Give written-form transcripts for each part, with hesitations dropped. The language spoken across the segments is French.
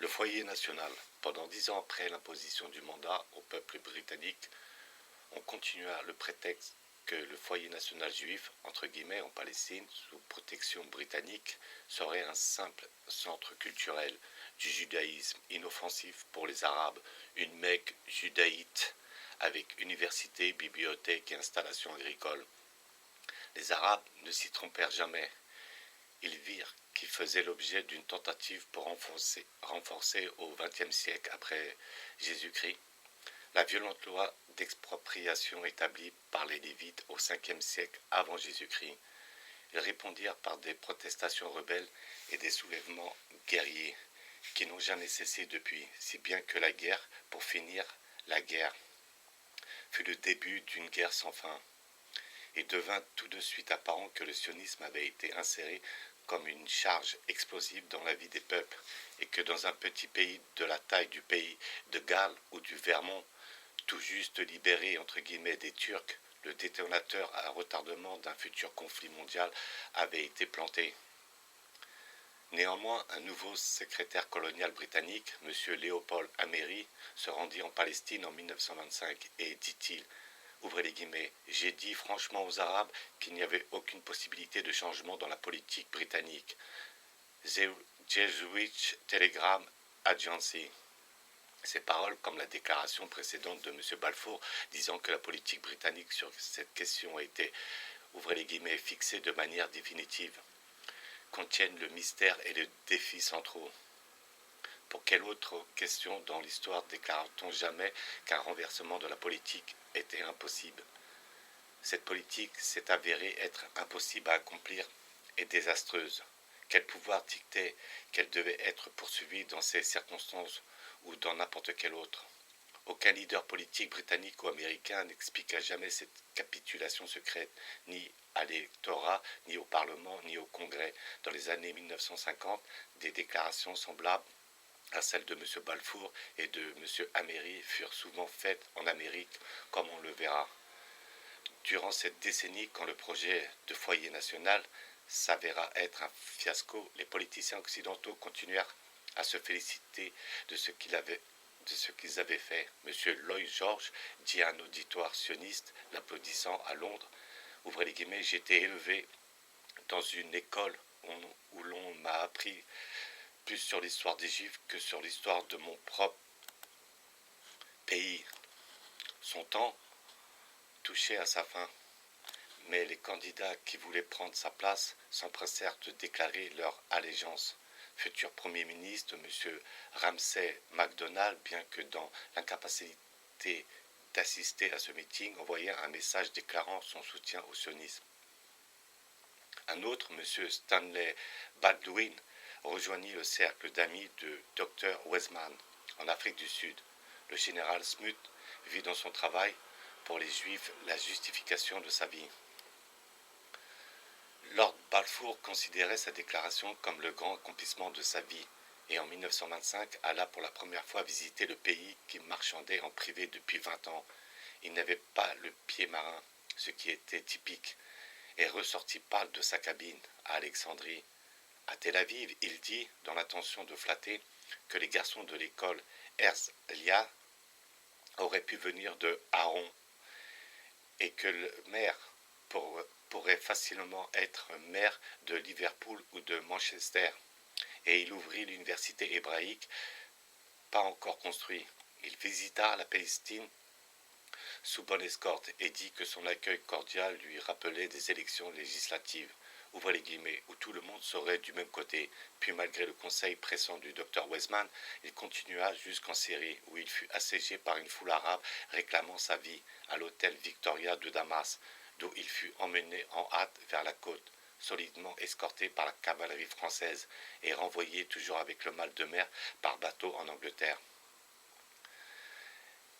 Le foyer national. Pendant 10 ans après l'imposition du mandat au peuple britannique, on continua le prétexte que le foyer national juif, entre guillemets, en Palestine, sous protection britannique, serait un simple centre culturel du judaïsme inoffensif pour les Arabes, une Mecque judaïte avec université, bibliothèque et installations agricoles. Les Arabes ne s'y trompèrent jamais. Ils virent qu'il faisait l'objet d'une tentative pour renforcer au XXe siècle après Jésus-Christ la violente loi d'expropriation établie par les Lévites au Ve siècle avant Jésus-Christ. Ils répondirent par des protestations rebelles et des soulèvements guerriers qui n'ont jamais cessé depuis, si bien que la guerre, pour finir, la guerre, fut le début d'une guerre sans fin. Il devint tout de suite apparent que le sionisme avait été inséré comme une charge explosive dans la vie des peuples et que dans un petit pays de la taille du pays de Galles ou du Vermont, tout juste libéré entre guillemets des Turcs, le détonateur à retardement d'un futur conflit mondial avait été planté. Néanmoins, un nouveau secrétaire colonial britannique, M. Léopold Amery, se rendit en Palestine en 1925 et dit-il, ouvrez les guillemets, j'ai dit franchement aux Arabes qu'il n'y avait aucune possibilité de changement dans la politique britannique. The Jesuit Telegram Agency. Ces paroles, comme la déclaration précédente de M. Balfour disant que la politique britannique sur cette question a été, ouvrez les guillemets, fixée de manière définitive, contiennent le mystère et le défi centraux. Pour quelle autre question dans l'histoire déclare-t-on jamais qu'un renversement de la politique était impossible? Cette politique s'est avérée être impossible à accomplir et désastreuse. Quel pouvoir dictait qu'elle devait être poursuivie dans ces circonstances ou dans n'importe quelle autre? Aucun leader politique britannique ou américain n'expliqua jamais cette capitulation secrète, ni à l'électorat, ni au Parlement, ni au Congrès. Dans les années 1950, des déclarations semblables à celles de M. Balfour et de M. Amery furent souvent faites en Amérique, comme on le verra. Durant cette décennie, quand le projet de foyer national s'avéra être un fiasco, les politiciens occidentaux continuèrent à se féliciter de ce qu'ils avaient fait. M. Lloyd George dit à un auditoire sioniste, l'applaudissant à Londres, ouvrez les guillemets, j'ai été élevé dans une école où l'on m'a appris plus sur l'histoire des Juifs que sur l'histoire de mon propre pays. Son temps touchait à sa fin, mais les candidats qui voulaient prendre sa place s'empressèrent de déclarer leur allégeance. Futur Premier ministre, M. Ramsay MacDonald, bien que dans l'incapacité d'assister à ce meeting, envoya un message déclarant son soutien au sionisme. Un autre, M. Stanley Baldwin, rejoignit le cercle d'amis de Dr. Weizmann en Afrique du Sud. Le général Smuts vit dans son travail pour les Juifs la justification de sa vie. Lord Balfour considérait sa déclaration comme le grand accomplissement de sa vie et en 1925 alla pour la première fois visiter le pays qui marchandait en privé depuis 20 ans. Il n'avait pas le pied marin, ce qui était typique, et ressortit pâle de sa cabine à Alexandrie. À Tel Aviv, il dit, dans l'intention de flatter, que les garçons de l'école Herzliya auraient pu venir de Aaron et que le maire pourrait facilement être maire de Liverpool ou de Manchester. Et il ouvrit l'université hébraïque, pas encore construite. Il visita la Palestine sous bonne escorte et dit que son accueil cordial lui rappelait des élections législatives, ouvrez les guillemets, où tout le monde serait du même côté. Puis malgré le conseil pressant du docteur Weizmann, il continua jusqu'en Syrie, où il fut assiégé par une foule arabe réclamant sa vie à l'hôtel Victoria de Damas, d'où il fut emmené en hâte vers la côte, solidement escorté par la cavalerie française et renvoyé toujours avec le mal de mer par bateau en Angleterre.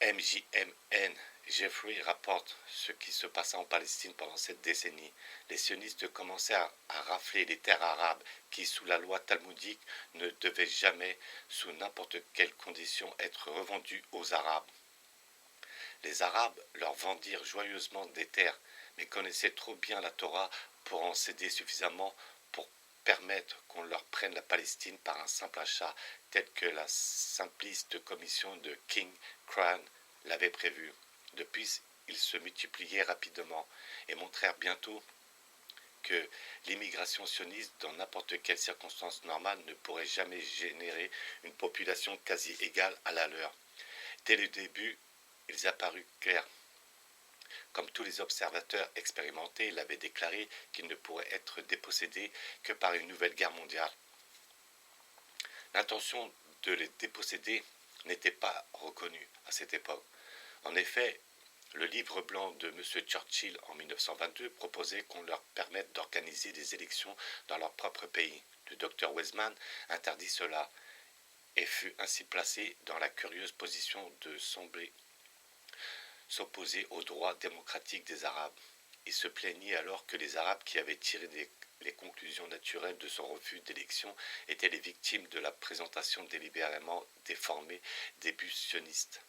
MJMN Jeffrey rapporte ce qui se passa en Palestine pendant cette décennie. Les sionistes commencèrent à rafler les terres arabes qui, sous la loi talmudique, ne devaient jamais, sous n'importe quelle condition, être revendues aux Arabes. Les Arabes leur vendirent joyeusement des terres, mais connaissaient trop bien la Torah pour en céder suffisamment pour permettre qu'on leur prenne la Palestine par un simple achat tel que la simpliste commission de King Crown l'avait prévu. Depuis, ils se multipliaient rapidement et montrèrent bientôt que l'immigration sioniste dans n'importe quelle circonstance normale ne pourrait jamais générer une population quasi égale à la leur. Dès le début, ils apparurent clairs. Comme tous les observateurs expérimentés l'avaient déclaré qu'ils ne pourraient être dépossédés que par une nouvelle guerre mondiale. L'intention de les déposséder n'était pas reconnue à cette époque. En effet, le livre blanc de M. Churchill en 1922 proposait qu'on leur permette d'organiser des élections dans leur propre pays. Le Dr Weizmann interdit cela et fut ainsi placé dans la curieuse position de sembler s'opposer aux droits démocratiques des Arabes. Il se plaignit alors que les Arabes qui avaient tiré les conclusions naturelles de son refus d'élection étaient les victimes de la présentation délibérément déformée des buts sionistes.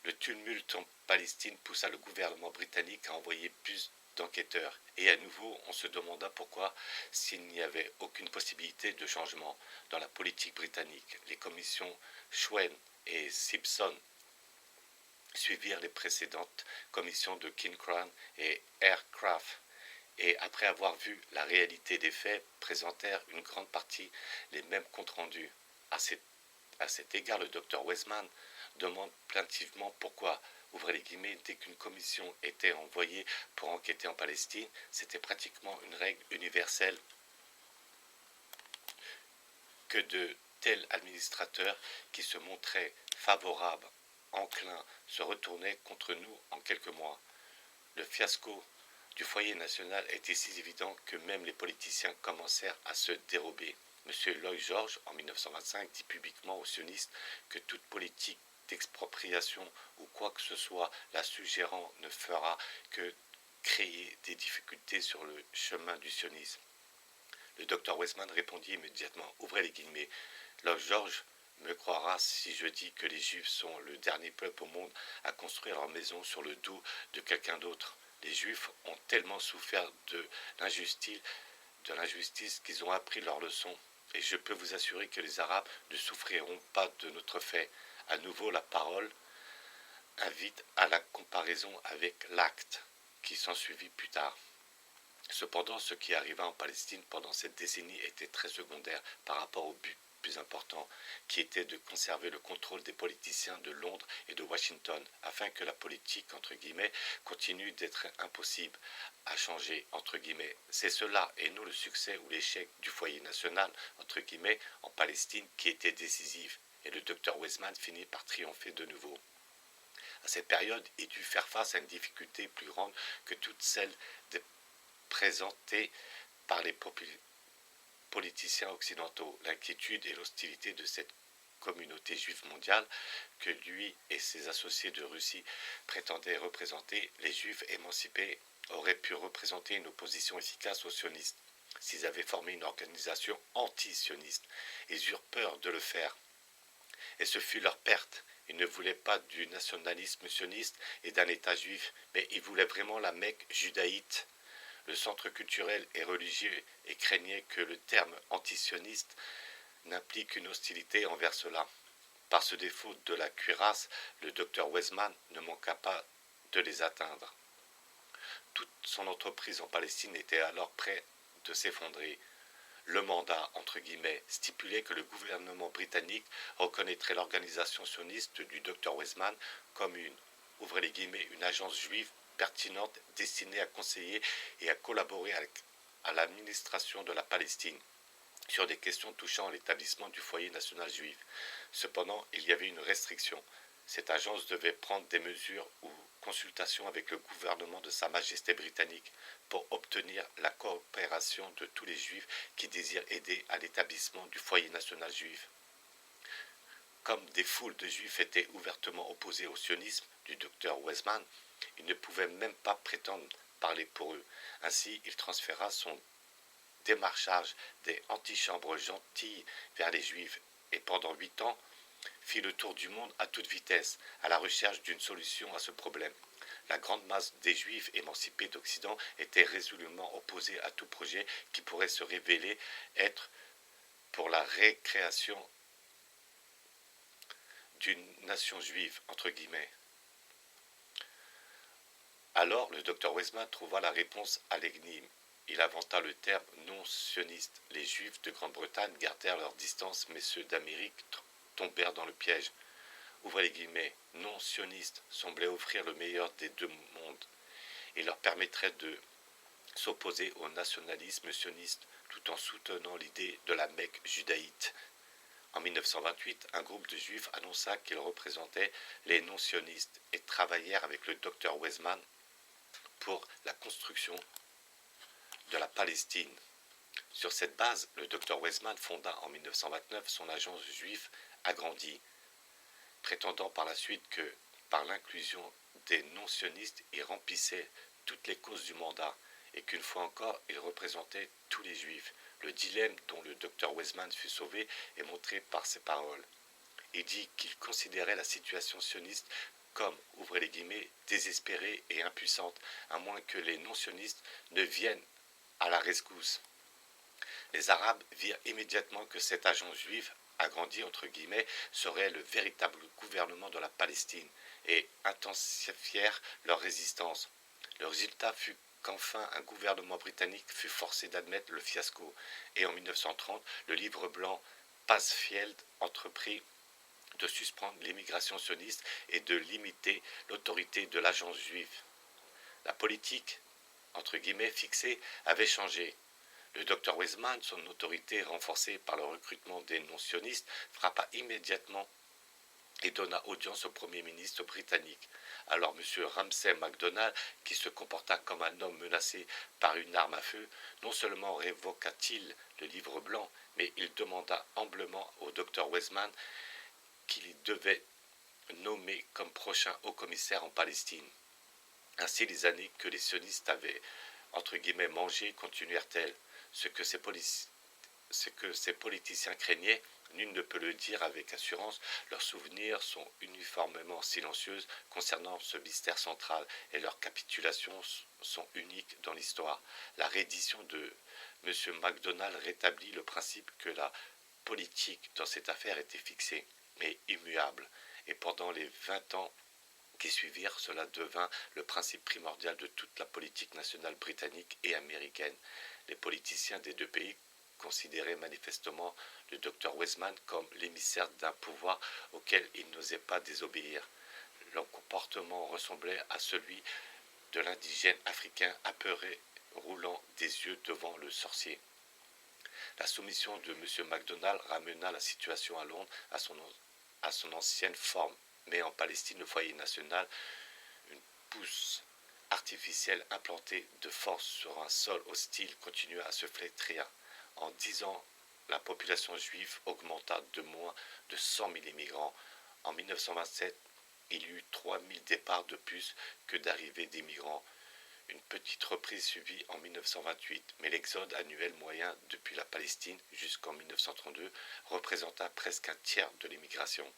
Le tumulte en Palestine poussa le gouvernement britannique à envoyer plus d'enquêteurs. Et à nouveau, on se demanda pourquoi, s'il n'y avait aucune possibilité de changement dans la politique britannique. Les commissions Schwen et Simpson suivirent les précédentes commissions de King Crown et Aircraft et, après avoir vu la réalité des faits, présentèrent une grande partie les mêmes comptes rendus. À cet égard, le Dr Weizmann demande plaintivement pourquoi, ouvrez les guillemets, dès qu'une commission était envoyée pour enquêter en Palestine, c'était pratiquement une règle universelle que de tels administrateurs qui se montraient favorables, enclins, se retournaient contre nous en quelques mois. Le fiasco du foyer national était si évident que même les politiciens commencèrent à se dérober. M. Lloyd George, en 1925, dit publiquement aux sionistes que toute politique d'expropriation ou quoi que ce soit la suggérant ne fera que créer des difficultés sur le chemin du sionisme. Le Dr Weizmann répondit immédiatement, ouvrez les guillemets, Lloyd George me croira si je dis que les Juifs sont le dernier peuple au monde à construire leur maison sur le dos de quelqu'un d'autre. Les Juifs ont tellement souffert de l'injustice qu'ils ont appris leur leçon. Et je peux vous assurer que les Arabes ne souffriront pas de notre fait. À nouveau, la parole invite à la comparaison avec l'acte qui s'ensuivit plus tard. Cependant, ce qui arriva en Palestine pendant cette décennie était très secondaire par rapport au but plus important, qui était de conserver le contrôle des politiciens de Londres et de Washington, afin que la politique, entre guillemets, continue d'être impossible à changer, entre guillemets. C'est cela, et non le succès ou l'échec du foyer national, entre guillemets, en Palestine, qui était décisif, et le Dr Weizmann finit par triompher de nouveau. À cette période, il dut faire face à une difficulté plus grande que toutes celles présentées par les politiciens occidentaux, l'inquiétude et l'hostilité de cette communauté juive mondiale que lui et ses associés de Russie prétendaient représenter. Les Juifs émancipés auraient pu représenter une opposition efficace aux sionistes s'ils avaient formé une organisation anti-sioniste. Ils eurent peur de le faire. Et ce fut leur perte. Ils ne voulaient pas du nationalisme sioniste et d'un État juif, mais ils voulaient vraiment la Mecque judaïte, le centre culturel et religieux, et craignaient que le terme antisioniste n'implique une hostilité envers cela. Par ce défaut de la cuirasse, le Dr Weizmann ne manqua pas de les atteindre. Toute son entreprise en Palestine était alors près de s'effondrer. Le mandat, entre guillemets, stipulait que le gouvernement britannique reconnaîtrait l'organisation sioniste du Dr Weizmann comme ouvrez les guillemets, une agence juive pertinente destinée à conseiller et à collaborer à l'administration de la Palestine sur des questions touchant à l'établissement du foyer national juif. Cependant, il y avait une restriction. Cette agence devait prendre des mesures ou consultations avec le gouvernement de Sa Majesté britannique pour obtenir la coopération de tous les juifs qui désirent aider à l'établissement du foyer national juif. Comme des foules de juifs étaient ouvertement opposés au sionisme du Dr Weizmann, il ne pouvait même pas prétendre parler pour eux. Ainsi, il transféra son démarchage des antichambres gentilles vers les Juifs et pendant 8 ans fit le tour du monde à toute vitesse à la recherche d'une solution à ce problème. La grande masse des Juifs émancipés d'Occident était résolument opposée à tout projet qui pourrait se révéler être pour la récréation d'une nation juive, entre guillemets. Alors, le docteur Weizmann trouva la réponse à l'énigme. Il inventa le terme non-sioniste. Les Juifs de Grande-Bretagne gardèrent leur distance, mais ceux d'Amérique tombèrent dans le piège. Ouvrez les guillemets, non-sionistes semblaient offrir le meilleur des deux mondes et leur permettrait de s'opposer au nationalisme sioniste tout en soutenant l'idée de la Mecque judaïte. En 1928, un groupe de Juifs annonça qu'ils représentaient les non-sionistes et travaillèrent avec le docteur Weizmann pour la construction de la Palestine. Sur cette base, le docteur Weizmann fonda en 1929 son agence juive agrandie, prétendant par la suite que, par l'inclusion des non-sionistes, il remplissait toutes les causes du mandat et qu'une fois encore, il représentait tous les juifs. Le dilemme dont le docteur Weizmann fut sauvé est montré par ses paroles. Il dit qu'il considérait la situation sioniste comme, ouvrez les guillemets, désespérée et impuissante, à moins que les non-sionistes ne viennent à la rescousse. Les Arabes virent immédiatement que cette agence juive, agrandie entre guillemets, serait le véritable gouvernement de la Palestine et intensifièrent leur résistance. Le résultat fut qu'enfin un gouvernement britannique fut forcé d'admettre le fiasco et en 1930, le livre blanc Pasfield entreprit de suspendre l'immigration sioniste et de limiter l'autorité de l'agence juive. La politique, entre guillemets, fixée avait changé. Le docteur Weizmann, son autorité renforcée par le recrutement des non-sionistes, frappa immédiatement et donna audience au Premier ministre britannique. Alors M. Ramsay MacDonald, qui se comporta comme un homme menacé par une arme à feu, non seulement révoqua-t-il le livre blanc, mais il demanda humblement au docteur Weizmann qu'il devait nommer comme prochain haut-commissaire en Palestine. Ainsi, les années que les sionistes avaient, entre guillemets, mangé continuèrent-elles. Ce que ces politiciens craignaient, nul ne peut le dire avec assurance, leurs souvenirs sont uniformément silencieux concernant ce mystère central et leurs capitulations sont uniques dans l'histoire. La reddition de M. MacDonald rétablit le principe que la politique dans cette affaire était fixée, mais immuable, et pendant les 20 ans qui suivirent, cela devint le principe primordial de toute la politique nationale britannique et américaine. Les politiciens des deux pays considéraient manifestement le docteur Weizmann comme l'émissaire d'un pouvoir auquel ils n'osaient pas désobéir. Leur comportement ressemblait à celui de l'indigène africain apeuré roulant des yeux devant le sorcier. La soumission de M. MacDonald ramena la situation à Londres à son ancienne forme, mais en Palestine, le foyer national, une pousse artificielle implantée de force sur un sol hostile, continua à se flétrir. En 10 ans, la population juive augmenta de moins de 100 000 immigrants. En 1927, il y eut 3 000 départs de plus que d'arrivées d'immigrants. Une petite reprise suivie en 1928, mais l'exode annuel moyen depuis la Palestine jusqu'en 1932 représenta presque un tiers de l'immigration.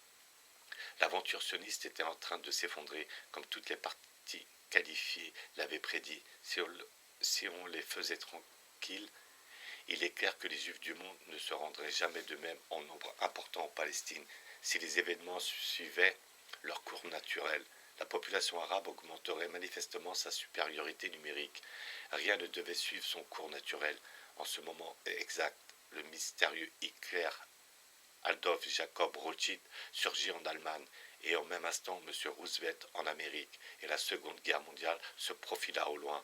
L'aventure sioniste était en train de s'effondrer, comme toutes les parties qualifiées l'avaient prédit. Si on les faisait tranquilles, il est clair que les Juifs du monde ne se rendraient jamais de même en nombre important en Palestine si les événements suivaient leur cours naturel. La population arabe augmenterait manifestement sa supériorité numérique. Rien ne devait suivre son cours naturel. En ce moment exact, le mystérieux Hitler Adolf Jacob Rothschild surgit en Allemagne et au même instant M. Roosevelt en Amérique et la Seconde Guerre mondiale se profila au loin.